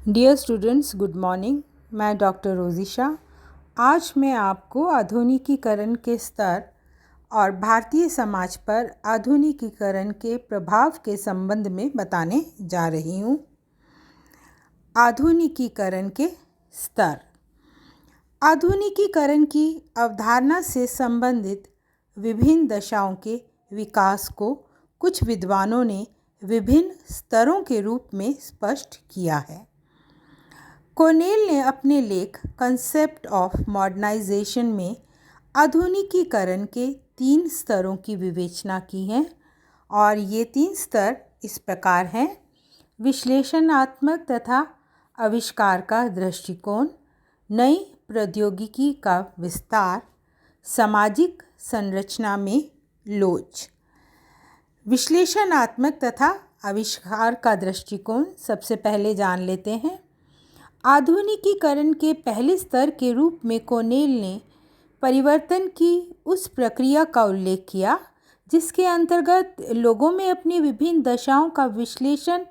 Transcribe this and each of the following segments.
Dear students, good morning. मैं doctor Rojisha आज मैं आपको आधुनिकीकरण के स्तर और भारतीय समाज पर आधुनिकीकरण के प्रभाव के संबंध में बताने जा रही हूँ। आधुनिकीकरण के स्तर। आधुनिकीकरण की अवधारणा से संबंधित विभिन्न दशाओं के विकास को कुछ विद्वानों ने विभिन्न स्तरों के रूप में स्पष्ट किया है। कोनेल ने अपने लेख कंसेप्ट ऑफ मॉडर्नाइजेशन में आधुनिकीकरण के 3 स्तरों की विवेचना की है और ये 3 स्तर इस प्रकार हैं: विश्लेषणात्मक तथा आविष्कार का दृष्टिकोण, नई प्रौद्योगिकी का विस्तार, सामाजिक संरचना में लोच। विश्लेषणात्मक तथा आविष्कार का दृष्टिकोण सबसे पहले जान लेते हैं। आधुनिकीकरण के पहले स्तर के रूप में कोनेल ने परिवर्तन की उस प्रक्रिया का उल्लेख किया जिसके अंतर्गत लोगों में अपनी विभिन्न दशाओं का विश्लेषण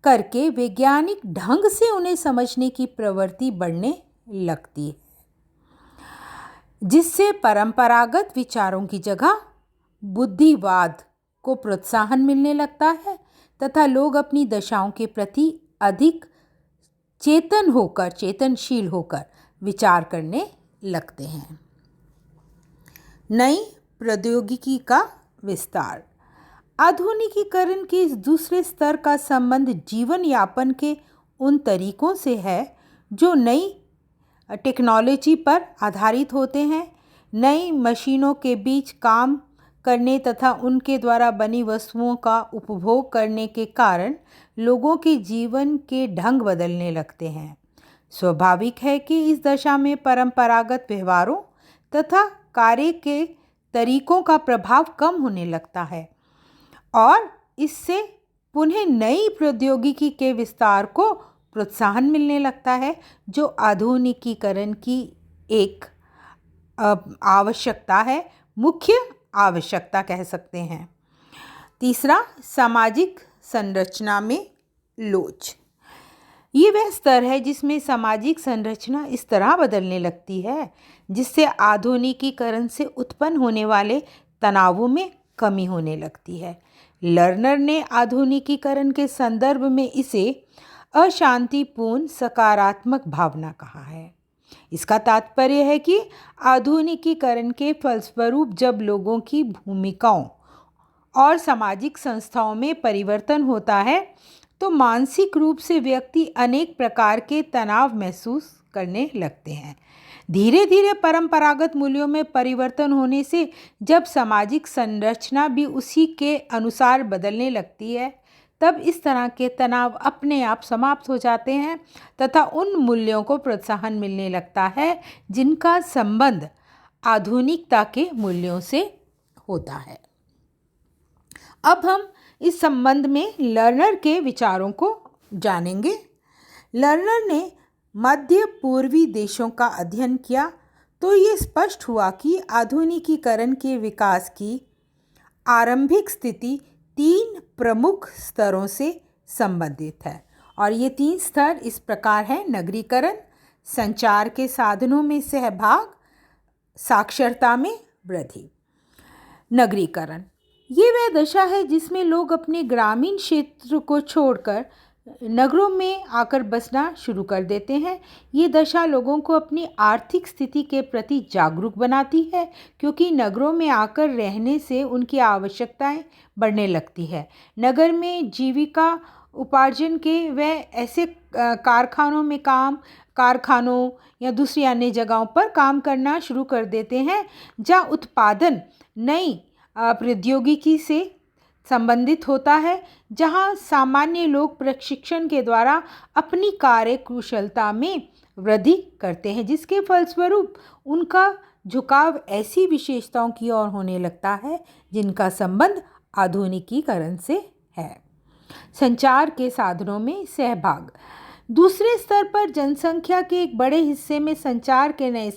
करके वैज्ञानिक ढंग से उन्हें समझने की प्रवृत्ति बढ़ने लगती है, जिससे परंपरागत विचारों की जगह बुद्धिवाद को प्रोत्साहन मिलने लगता है तथा लोग अपनी दशाओं के प्रति अधिक चेतनशील होकर विचार करने लगते हैं। नई प्रौद्योगिकी का विस्तार। आधुनिकीकरण के इस दूसरे स्तर का संबंध जीवन यापन के उन तरीकों से है जो नई टेक्नोलॉजी पर आधारित होते हैं। नई मशीनों के बीच काम करने तथा उनके द्वारा बनी वस्तुओं का उपभोग करने के कारण लोगों के जीवन के ढंग बदलने लगते हैं। स्वाभाविक है कि इस दशा में परंपरागत व्यवहारों तथा कार्य के तरीकों का प्रभाव कम होने लगता है और इससे पुनः नई प्रौद्योगिकी के विस्तार को प्रोत्साहन मिलने लगता है, जो आधुनिकीकरण की एक आवश्यकता है, मुख्य आवश्यकता कह सकते हैं। तीसरा, सामाजिक संरचना में लोच। ये वह स्तर है जिसमें सामाजिक संरचना इस तरह बदलने लगती है जिससे आधुनिकीकरण से उत्पन्न होने वाले तनावों में कमी होने लगती है। लर्नर ने आधुनिकीकरण के संदर्भ में इसे अशांतिपूर्ण सकारात्मक भावना कहा है। इसका तात्पर्य है कि आधुनिकीकरण के फलस्वरूप जब लोगों की भूमिकाओं और सामाजिक संस्थाओं में परिवर्तन होता है तो मानसिक रूप से व्यक्ति अनेक प्रकार के तनाव महसूस करने लगते हैं। धीरे धीरे परंपरागत मूल्यों में परिवर्तन होने से जब सामाजिक संरचना भी उसी के अनुसार बदलने लगती है तब इस तरह के तनाव अपने आप समाप्त हो जाते हैं तथा उन मूल्यों को प्रोत्साहन मिलने लगता है जिनका संबंध आधुनिकता के मूल्यों से होता है। अब हम इस संबंध में लर्नर के विचारों को जानेंगे। लर्नर ने मध्य पूर्वी देशों का अध्ययन किया तो ये स्पष्ट हुआ कि आधुनिकीकरण के विकास की आरंभिक स्थिति 3 प्रमुख स्तरों से संबंधित है और ये 3 स्तर इस प्रकार हैं: नगरीकरण, संचार के साधनों में सहभाग, साक्षरता में वृद्धि। नगरीकरण ये वह दशा है जिसमें लोग अपने ग्रामीण क्षेत्र को छोड़कर नगरों में आकर बसना शुरू कर देते हैं। ये दशा लोगों को अपनी आर्थिक स्थिति के प्रति जागरूक बनाती है क्योंकि नगरों में आकर रहने से उनकी आवश्यकताएं बढ़ने लगती है। नगर में जीविका उपार्जन के वह ऐसे कारखानों या दूसरी अन्य जगहों पर काम करना शुरू कर देते हैं जहाँ उत्पादन नई प्रौद्योगिकी से संबंधित होता है, जहां सामान्य लोग प्रशिक्षण के द्वारा अपनी कार्य कुशलता में वृद्धि करते हैं, जिसके फलस्वरूप उनका झुकाव ऐसी विशेषताओं की ओर होने लगता है जिनका संबंध आधुनिकीकरण से है। संचार के साधनों में सहभाग। दूसरे स्तर पर जनसंख्या के एक बड़े हिस्से में संचार के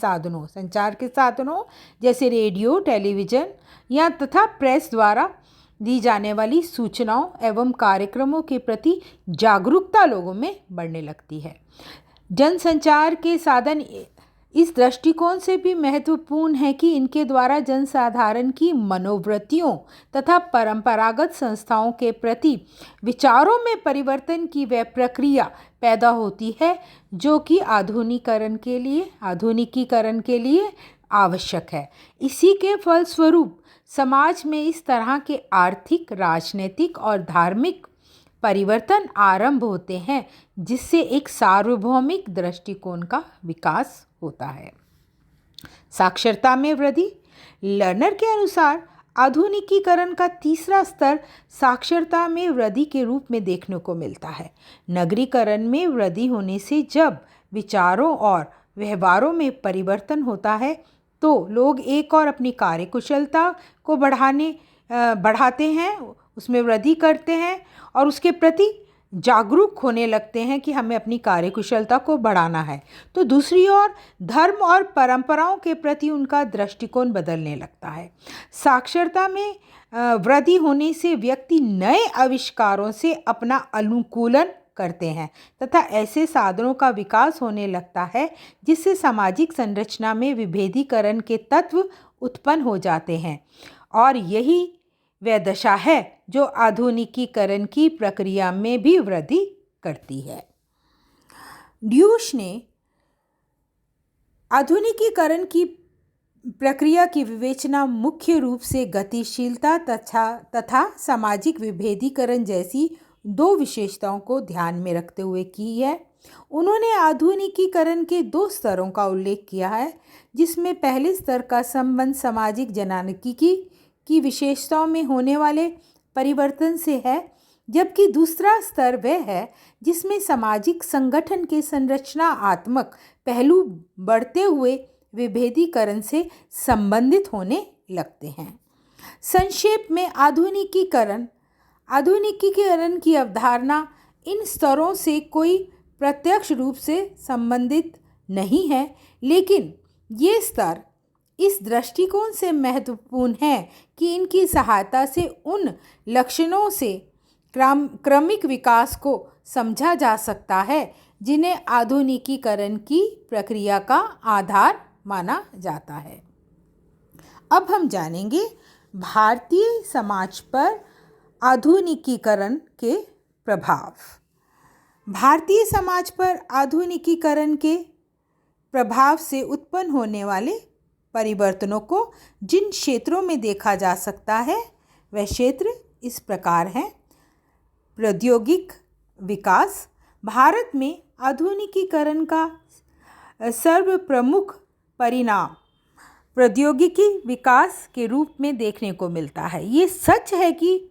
साधनों जैसे रेडियो, टेलीविज़न या तथा प्रेस द्वारा दी जाने वाली सूचनाओं एवं कार्यक्रमों के प्रति जागरूकता लोगों में बढ़ने लगती है। जनसंचार के साधन इस दृष्टिकोण से भी महत्वपूर्ण है कि इनके द्वारा जनसाधारण की मनोवृत्तियों तथा परंपरागत संस्थाओं के प्रति विचारों में परिवर्तन की वह प्रक्रिया पैदा होती है जो कि आधुनिकीकरण के लिए आवश्यक है। इसी के फलस्वरूप समाज में इस तरह के आर्थिक, राजनीतिक और धार्मिक परिवर्तन आरंभ होते हैं जिससे एक सार्वभौमिक दृष्टिकोण का विकास होता है। साक्षरता में वृद्धि। लर्नर के अनुसार आधुनिकीकरण का तीसरा स्तर साक्षरता में वृद्धि के रूप में देखने को मिलता है। नगरीकरण में वृद्धि होने से जब विचारों और व्यवहारों में परिवर्तन होता है तो लोग एक और अपनी कार्यकुशलता को बढ़ाते हैं, उसमें वृद्धि करते हैं और उसके प्रति जागरूक होने लगते हैं कि हमें अपनी कार्यकुशलता को बढ़ाना है। तो दूसरी ओर धर्म और परंपराओं के प्रति उनका दृष्टिकोण बदलने लगता है। साक्षरता में वृद्धि होने से व्यक्ति नए आविष्कारों से अपना अनुकूलन करते हैं तथा ऐसे साधनों का विकास होने लगता है जिससे सामाजिक संरचना में विभेदीकरण के तत्व उत्पन्न हो जाते हैं और यही वह दशा है जो आधुनिकीकरण की प्रक्रिया में भी वृद्धि करती है। ड्यूश ने आधुनिकीकरण की प्रक्रिया की विवेचना मुख्य रूप से गतिशीलता तथा सामाजिक विभेदीकरण जैसी दो विशेषताओं को ध्यान में रखते हुए की है। उन्होंने आधुनिकीकरण के दो स्तरों का उल्लेख किया है, जिसमें पहले स्तर का संबंध सामाजिक जनांकीकी की विशेषताओं में होने वाले परिवर्तन से है, जबकि दूसरा स्तर वह है जिसमें सामाजिक संगठन के संरचनात्मक पहलू बढ़ते हुए विभेदीकरण से संबंधित होने लगते हैं। संक्षेप में आधुनिकीकरण की अवधारणा इन स्तरों से कोई प्रत्यक्ष रूप से संबंधित नहीं है, लेकिन ये स्तर इस दृष्टिकोण से महत्वपूर्ण है कि इनकी सहायता से उन लक्षणों से क्रमिक विकास को समझा जा सकता है जिन्हें आधुनिकीकरण की प्रक्रिया का आधार माना जाता है। अब हम जानेंगे भारतीय समाज पर आधुनिकीकरण के प्रभाव। भारतीय समाज पर आधुनिकीकरण के प्रभाव से उत्पन्न होने वाले परिवर्तनों को जिन क्षेत्रों में देखा जा सकता है वह क्षेत्र इस प्रकार हैं। प्रौद्योगिक विकास। भारत में आधुनिकीकरण का सर्वप्रमुख परिणाम प्रौद्योगिकी विकास के रूप में देखने को मिलता है। ये सच है कि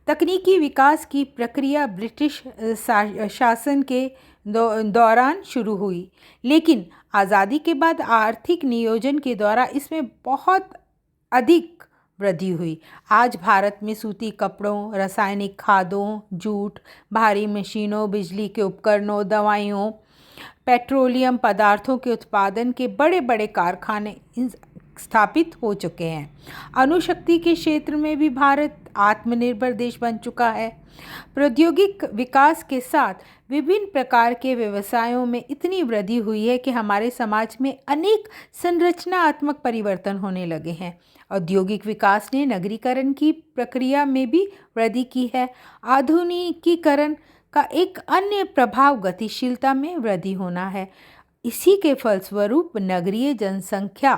तकनीकी विकास की प्रक्रिया ब्रिटिश शासन के दौरान शुरू हुई, लेकिन आज़ादी के बाद आर्थिक नियोजन के द्वारा इसमें बहुत अधिक वृद्धि हुई। आज भारत में सूती कपड़ों, रासायनिक खादों, जूट, भारी मशीनों, बिजली के उपकरणों, दवाइयों, पेट्रोलियम पदार्थों के उत्पादन के बड़े बड़े कारखाने स्थापित हो चुके हैं। अणुशक्ति के क्षेत्र में भी भारत आत्मनिर्भर देश बन चुका है। प्रौद्योगिक विकास के साथ विभिन्न प्रकार के व्यवसायों में इतनी वृद्धि हुई है कि हमारे समाज में अनेक संरचनात्मक परिवर्तन होने लगे हैं। औद्योगिक विकास ने नगरीकरण की प्रक्रिया में भी वृद्धि की है। आधुनिकीकरण का एक अन्य प्रभाव गतिशीलता में वृद्धि होना है। इसी के फलस्वरूप नगरीय जनसंख्या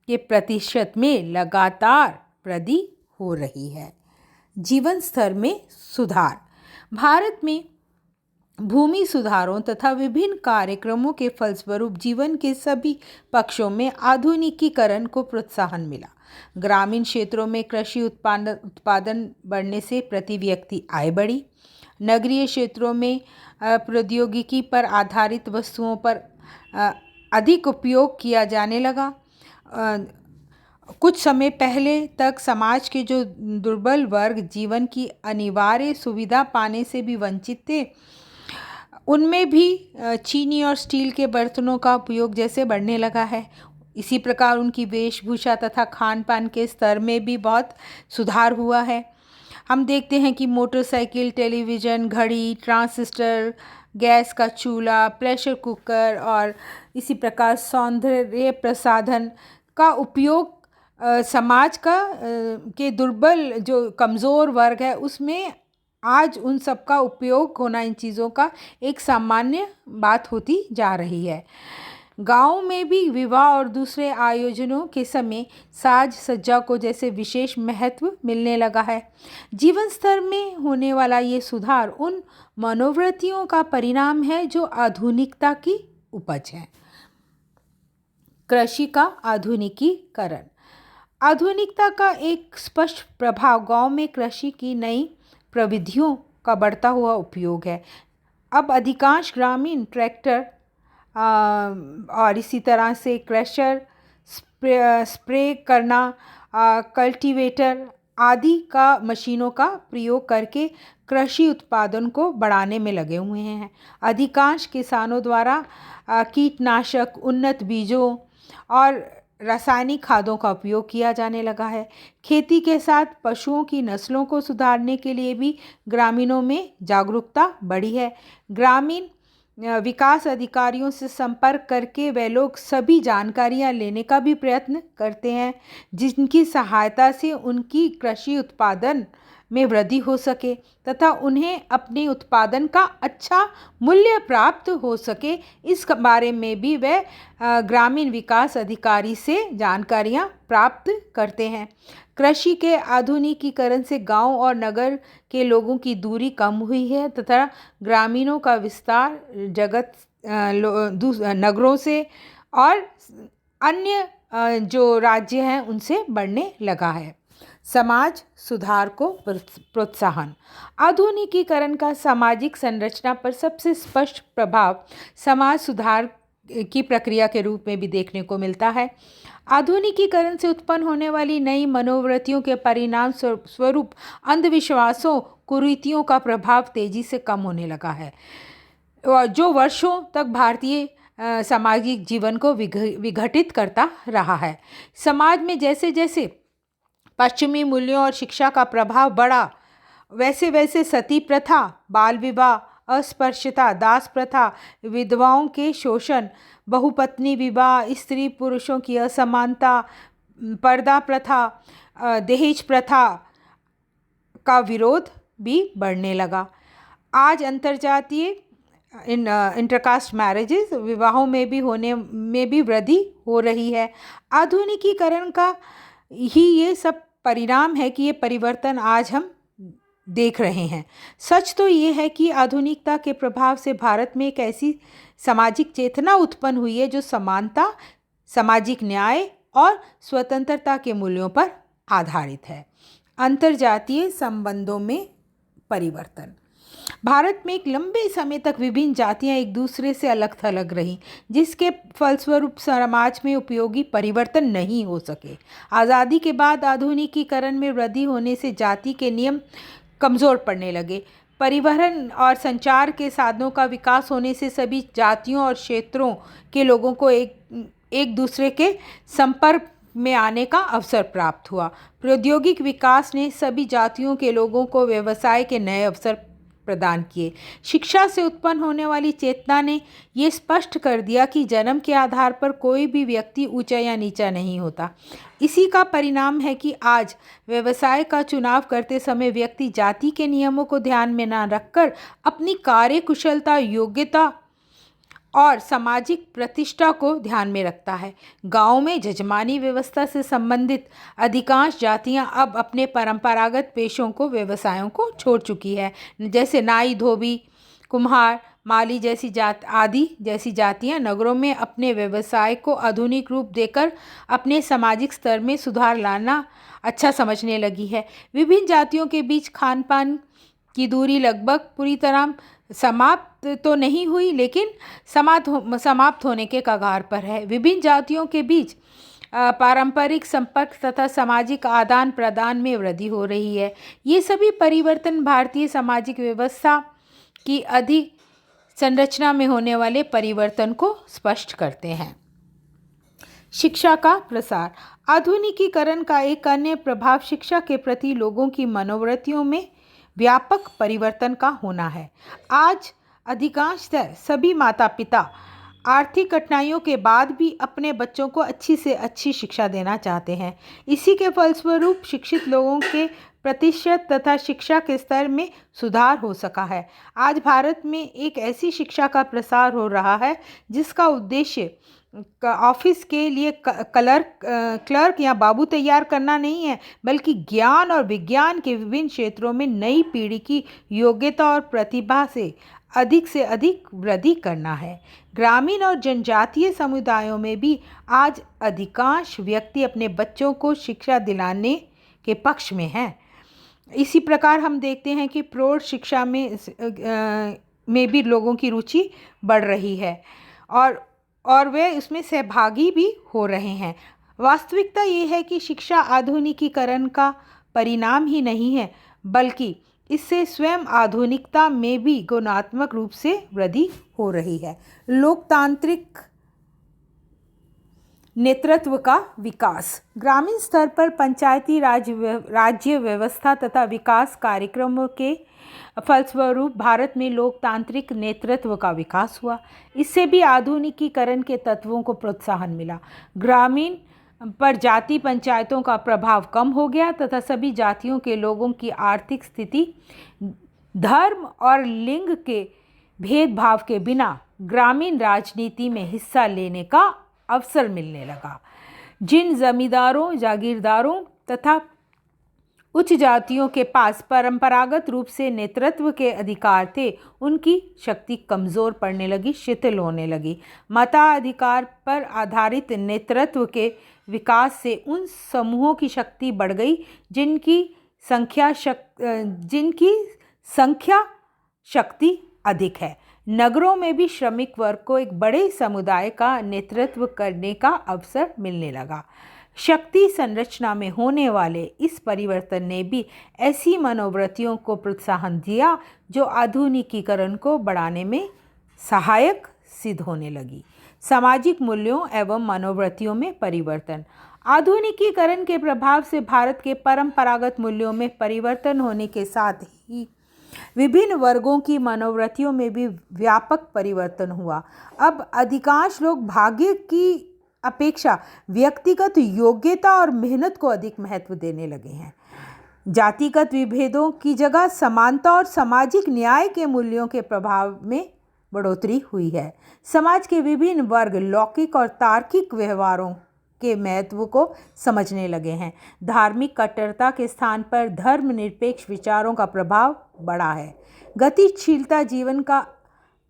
के प्रतिशत में लगातार वृद्धि हो रही है। जीवन स्तर में सुधार। भारत में भूमि सुधारों तथा विभिन्न कार्यक्रमों के फलस्वरूप जीवन के सभी पक्षों में आधुनिकीकरण को प्रोत्साहन मिला। ग्रामीण क्षेत्रों में कृषि उत्पादन बढ़ने से प्रति व्यक्ति आय बढ़ी। नगरीय क्षेत्रों में प्रौद्योगिकी पर आधारित वस्तुओं पर अधिक उपयोग किया जाने लगा। कुछ समय पहले तक समाज के जो दुर्बल वर्ग जीवन की अनिवार्य सुविधा पाने से भी वंचित थे, उनमें भी चीनी और स्टील के बर्तनों का उपयोग जैसे बढ़ने लगा है। इसी प्रकार उनकी वेशभूषा तथा खान पान के स्तर में भी बहुत सुधार हुआ है। हम देखते हैं कि मोटरसाइकिल, टेलीविज़न, घड़ी, ट्रांजिस्टर, गैस का चूल्हा, प्रेशर कुकर और इसी प्रकार सौंदर्य प्रसाधन का उपयोग समाज का के दुर्बल जो कमज़ोर वर्ग है उसमें आज उन सब का उपयोग होना, इन चीज़ों का एक सामान्य बात होती जा रही है। गाँव में भी विवाह और दूसरे आयोजनों के समय साज सज्जा को जैसे विशेष महत्व मिलने लगा है। जीवन स्तर में होने वाला ये सुधार उन मनोवृत्तियों का परिणाम है जो आधुनिकता की उपज है। कृषि का आधुनिकीकरण। आधुनिकता का एक स्पष्ट प्रभाव गांव में कृषि की नई प्रविधियों का बढ़ता हुआ उपयोग है। अब अधिकांश ग्रामीण ट्रैक्टर और इसी तरह से क्रशर, स्प्रे करना, कल्टीवेटर आदि का मशीनों का प्रयोग करके कृषि उत्पादन को बढ़ाने में लगे हुए हैं। अधिकांश किसानों द्वारा कीटनाशक, उन्नत बीजों और रासायनिक खादों का उपयोग किया जाने लगा है। खेती के साथ पशुओं की नस्लों को सुधारने के लिए भी ग्रामीणों में जागरूकता बढ़ी है। ग्रामीण विकास अधिकारियों से संपर्क करके वे लोग सभी जानकारियां लेने का भी प्रयत्न करते हैं जिनकी सहायता से उनकी कृषि उत्पादन में वृद्धि हो सके तथा उन्हें अपने उत्पादन का अच्छा मूल्य प्राप्त हो सके। इस बारे में भी वे ग्रामीण विकास अधिकारी से जानकारियां प्राप्त करते हैं। कृषि के आधुनिकीकरण से गांव और नगर के लोगों की दूरी कम हुई है तथा ग्रामीणों का विस्तार नगरों से और अन्य जो राज्य हैं उनसे बढ़ने लगा है। समाज सुधार को प्रोत्साहन। आधुनिकीकरण का सामाजिक संरचना पर सबसे स्पष्ट प्रभाव समाज सुधार की प्रक्रिया के रूप में भी देखने को मिलता है। आधुनिकीकरण से उत्पन्न होने वाली नई मनोवृत्तियों के परिणाम स्वरूप अंधविश्वासों, कुरीतियों का प्रभाव तेजी से कम होने लगा है, जो वर्षों तक भारतीय सामाजिक जीवन को विघटित करता रहा है। समाज में जैसे जैसे पश्चिमी मूल्यों और शिक्षा का प्रभाव बढ़ा, वैसे वैसे सती प्रथा, बाल विवाह, अस्पृश्यता, दास प्रथा, विधवाओं के शोषण, बहुपत्नी विवाह, स्त्री पुरुषों की असमानता, पर्दा प्रथा, दहेज प्रथा का विरोध भी बढ़ने लगा। आज अंतर्जातीय इंटरकास्ट मैरिजेस, विवाहों में भी होने में भी वृद्धि हो रही है। आधुनिकीकरण का ही ये सब परिणाम है कि ये परिवर्तन आज हम देख रहे हैं। सच तो ये है कि आधुनिकता के प्रभाव से भारत में एक ऐसी सामाजिक चेतना उत्पन्न हुई है जो समानता, सामाजिक न्याय और स्वतंत्रता के मूल्यों पर आधारित है। अंतर्जातीय संबंधों में परिवर्तन। भारत में एक लंबे समय तक विभिन्न जातियां एक दूसरे से अलग थलग रहीं, जिसके फलस्वरूप समाज में उपयोगी परिवर्तन नहीं हो सके। आज़ादी के बाद आधुनिकीकरण में वृद्धि होने से जाति के नियम कमज़ोर पड़ने लगे। परिवहन और संचार के साधनों का विकास होने से सभी जातियों और क्षेत्रों के लोगों को एक दूसरे के संपर्क में आने का अवसर प्राप्त हुआ। प्रौद्योगिक विकास ने सभी जातियों के लोगों को व्यवसाय के नए अवसर प्रदान किए। शिक्षा से उत्पन्न होने वाली चेतना ने ये स्पष्ट कर दिया कि जन्म के आधार पर कोई भी व्यक्ति ऊंचा या नीचा नहीं होता। इसी का परिणाम है कि आज व्यवसाय का चुनाव करते समय व्यक्ति जाति के नियमों को ध्यान में न रखकर अपनी कार्यकुशलता, योग्यता और सामाजिक प्रतिष्ठा को ध्यान में रखता है। गांव में जजमानी व्यवस्था से संबंधित अधिकांश जातियां अब अपने परंपरागत पेशों को, व्यवसायों को छोड़ चुकी है। जैसे नाई, धोबी, कुम्हार, माली जैसी जातियां नगरों में अपने व्यवसाय को आधुनिक रूप देकर अपने सामाजिक स्तर में सुधार लाना अच्छा समझने लगी है। विभिन्न जातियों के बीच खान पान की दूरी लगभग पूरी तरह समाप्त तो नहीं हुई, लेकिन समाप्त होने के कगार पर है। विभिन्न जातियों के बीच पारंपरिक संपर्क तथा सामाजिक आदान प्रदान में वृद्धि हो रही है। ये सभी परिवर्तन भारतीय सामाजिक व्यवस्था की अधिक संरचना में होने वाले परिवर्तन को स्पष्ट करते हैं। शिक्षा का प्रसार। आधुनिकीकरण का एक अन्य प्रभाव शिक्षा के प्रति लोगों की मनोवृत्तियों में व्यापक परिवर्तन का होना है। आज अधिकांशतः सभी माता पिता आर्थिक कठिनाइयों के बाद भी अपने बच्चों को अच्छी से अच्छी शिक्षा देना चाहते हैं। इसी के फलस्वरूप शिक्षित लोगों के प्रतिशत तथा शिक्षा के स्तर में सुधार हो सका है। आज भारत में एक ऐसी शिक्षा का प्रसार हो रहा है जिसका उद्देश्य ऑफिस के लिए क्लर्क या बाबू तैयार करना नहीं है, बल्कि ज्ञान और विज्ञान के विभिन्न क्षेत्रों में नई पीढ़ी की योग्यता और प्रतिभा से अधिक वृद्धि करना है। ग्रामीण और जनजातीय समुदायों में भी आज अधिकांश व्यक्ति अपने बच्चों को शिक्षा दिलाने के पक्ष में हैं। इसी प्रकार हम देखते हैं कि प्रौढ़ शिक्षा में भी लोगों की रुचि बढ़ रही है और वे उसमें सहभागी भी हो रहे हैं। वास्तविकता ये है कि शिक्षा आधुनिकीकरण का परिणाम ही नहीं है, बल्कि इससे स्वयं आधुनिकता में भी गुणात्मक रूप से वृद्धि हो रही है। लोकतांत्रिक नेतृत्व का विकास। ग्रामीण स्तर पर पंचायती राज्य व्यवस्था तथा विकास कार्यक्रमों के फलस्वरूप भारत में लोकतांत्रिक नेतृत्व का विकास हुआ। इससे भी आधुनिकीकरण के तत्वों को प्रोत्साहन मिला। ग्रामीण पर जाति पंचायतों का प्रभाव कम हो गया तथा सभी जातियों के लोगों की आर्थिक स्थिति, धर्म और लिंग के भेदभाव के बिना ग्रामीण राजनीति में हिस्सा लेने का अवसर मिलने लगा। जिन जमींदारों, जागीरदारों तथा उच्च जातियों के पास परंपरागत रूप से नेतृत्व के अधिकार थे, उनकी शक्ति कमज़ोर पड़ने लगी, शिथिल होने लगी। मताधिकार पर आधारित नेतृत्व के विकास से उन समूहों की शक्ति बढ़ गई जिनकी संख्या शक्ति अधिक है। नगरों में भी श्रमिक वर्ग को एक बड़े समुदाय का नेतृत्व करने का अवसर मिलने लगा। शक्ति संरचना में होने वाले इस परिवर्तन ने भी ऐसी मनोवृत्तियों को प्रोत्साहन दिया जो आधुनिकीकरण को बढ़ाने में सहायक सिद्ध होने लगी। सामाजिक मूल्यों एवं मनोवृत्तियों में परिवर्तन। आधुनिकीकरण के प्रभाव से भारत के परंपरागत मूल्यों में परिवर्तन होने के साथ ही विभिन्न वर्गों की मनोवृत्तियों में भी व्यापक परिवर्तन हुआ। अब अधिकांश लोग भाग्य की अपेक्षा व्यक्तिगत योग्यता और मेहनत को अधिक महत्व देने लगे हैं। जातिगत विभेदों की जगह समानता और सामाजिक न्याय के मूल्यों के प्रभाव में बढ़ोतरी हुई है। समाज के विभिन्न वर्ग लौकिक और तार्किक व्यवहारों के महत्व को समझने लगे हैं। धार्मिक कट्टरता के स्थान पर धर्मनिरपेक्ष विचारों का प्रभाव बढ़ा है। गतिशीलता जीवन का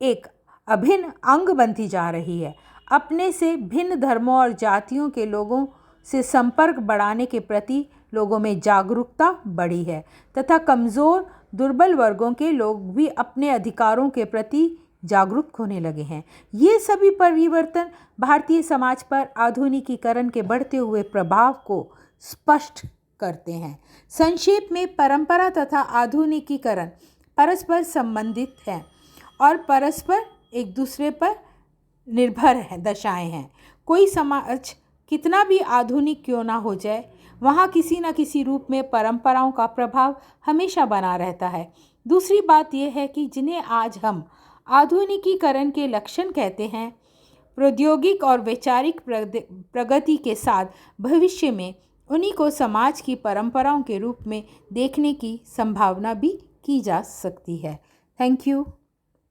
एक अभिन्न अंग बनती जा रही है। अपने से भिन्न धर्मों और जातियों के लोगों से संपर्क बढ़ाने के प्रति लोगों में जागरूकता बढ़ी है तथा कमज़ोर दुर्बल वर्गों के लोग भी अपने अधिकारों के प्रति जागरूक होने लगे हैं। ये सभी परिवर्तन भारतीय समाज पर आधुनिकीकरण के बढ़ते हुए प्रभाव को स्पष्ट करते हैं। संक्षेप में परंपरा तथा आधुनिकीकरण परस्पर संबंधित हैं और परस्पर एक दूसरे पर निर्भर है दशाएं हैं। कोई समाज कितना भी आधुनिक क्यों ना हो जाए, वहाँ किसी न किसी रूप में परंपराओं का प्रभाव हमेशा बना रहता है। दूसरी बात यह है कि जिन्हें आज हम आधुनिकीकरण के लक्षण कहते हैं, प्रौद्योगिक और वैचारिक प्रगति के साथ भविष्य में उन्हीं को समाज की परंपराओं के रूप में देखने की संभावना भी की जा सकती है। Thank you.